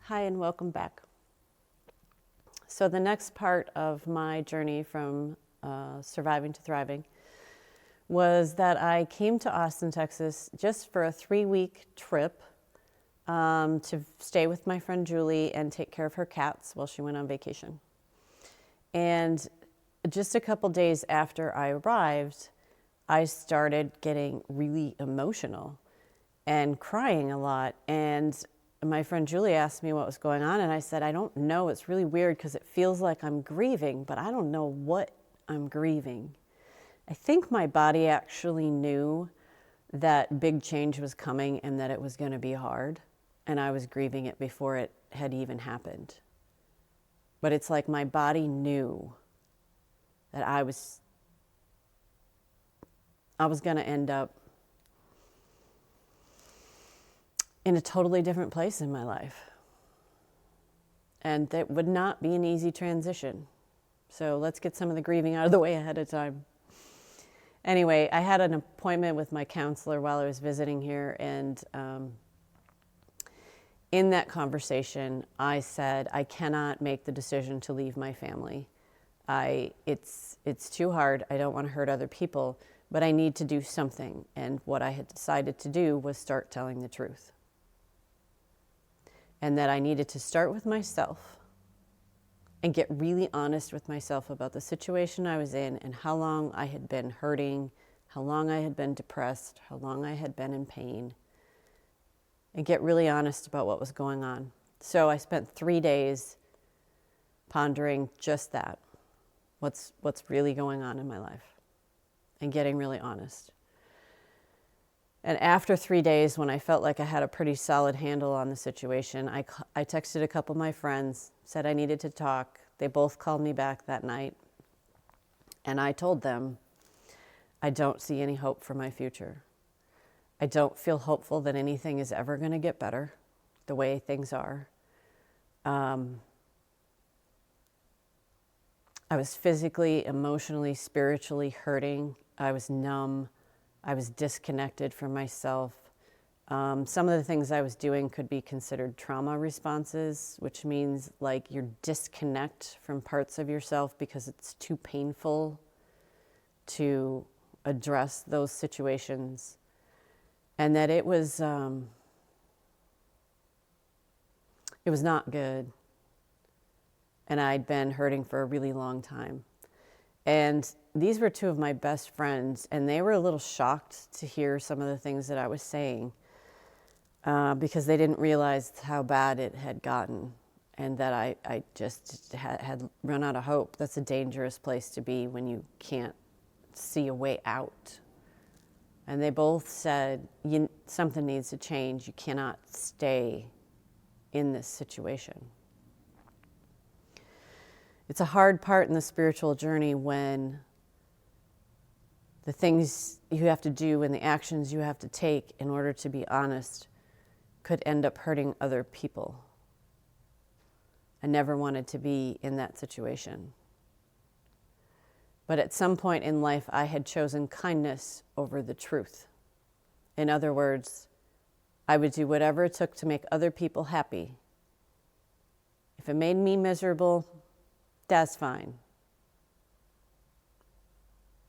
Hi, and welcome back. So the next part of my journey from surviving to thriving was that I came to Austin, Texas, just for a 3-week trip to stay with my friend Julie and take care of her cats while she went on vacation. And just a couple days after I arrived, I started getting really emotional and crying a lot. And my friend Julie asked me what was going on, and I said, I don't know. It's really weird because it feels like I'm grieving, but I don't know what I'm grieving. I think my body actually knew that big change was coming and that it was going to be hard, and I was grieving it before it had even happened. But it's like my body knew that I was going to end up in a totally different place in my life. And that would not be an easy transition. So let's get some of the grieving out of the way ahead of time. Anyway, I had an appointment with my counselor while I was visiting here, and in that conversation, I said, I cannot make the decision to leave my family. It's too hard. I don't want to hurt other people, but I need to do something. And what I had decided to do was start telling the truth. And that I needed to start with myself and get really honest with myself about the situation I was in and how long I had been hurting, how long I had been depressed, how long I had been in pain, and get really honest about what was going on. So I spent 3 days pondering just that. What's really going on in my life, and getting really honest. And after 3 days, when I felt like I had a pretty solid handle on the situation, I texted a couple of my friends, said I needed to talk. They both called me back that night. And I told them, I don't see any hope for my future. I don't feel hopeful that anything is ever going to get better the way things are. I was physically, emotionally, spiritually hurting. I was numb. I was disconnected from myself. Some of the things I was doing could be considered trauma responses, which means like you disconnect from parts of yourself because it's too painful to address those situations. And that it was not good. And I'd been hurting for a really long time. And these were two of my best friends, and they were a little shocked to hear some of the things that I was saying because they didn't realize how bad it had gotten and that I just had run out of hope. That's a dangerous place to be when you can't see a way out. And they both said, something needs to change. You cannot stay in this situation. It's a hard part in the spiritual journey when the things you have to do and the actions you have to take in order to be honest could end up hurting other people. I never wanted to be in that situation. But at some point in life, I had chosen kindness over the truth. In other words, I would do whatever it took to make other people happy. If it made me miserable, that's fine.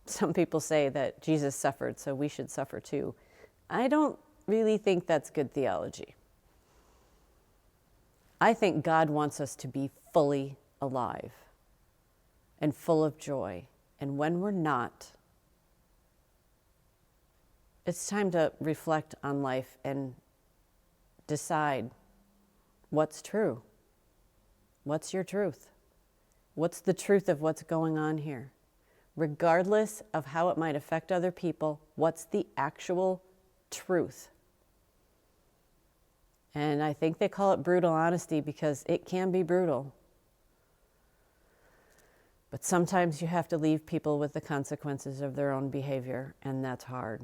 Some people say that Jesus suffered, so we should suffer too. I don't really think that's good theology. I think God wants us to be fully alive and full of joy. And when we're not, it's time to reflect on life and decide what's true. What's your truth? What's the truth of what's going on here? Regardless of how it might affect other people, what's the actual truth? And I think they call it brutal honesty because it can be brutal. But sometimes you have to leave people with the consequences of their own behavior, and that's hard.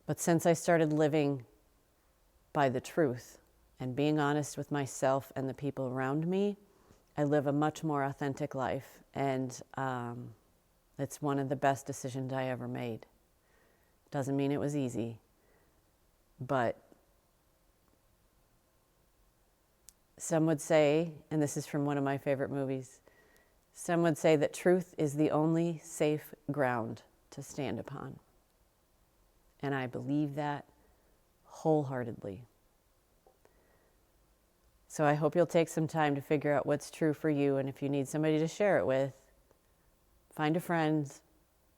But since I started living by the truth, and being honest with myself and the people around me, I live a much more authentic life. And it's one of the best decisions I ever made. Doesn't mean it was easy, but Some would say, and this is from one of my favorite movies, some would say that truth is the only safe ground to stand upon. And I believe that wholeheartedly. So I hope you'll take some time to figure out what's true for you. And if you need somebody to share it with, find a friend,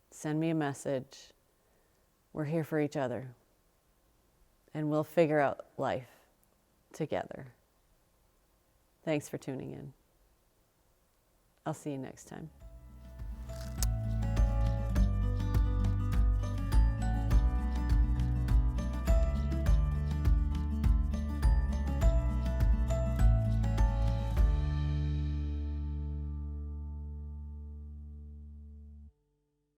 send me a message. We're here for each other. And we'll figure out life together. Thanks for tuning in. I'll see you next time.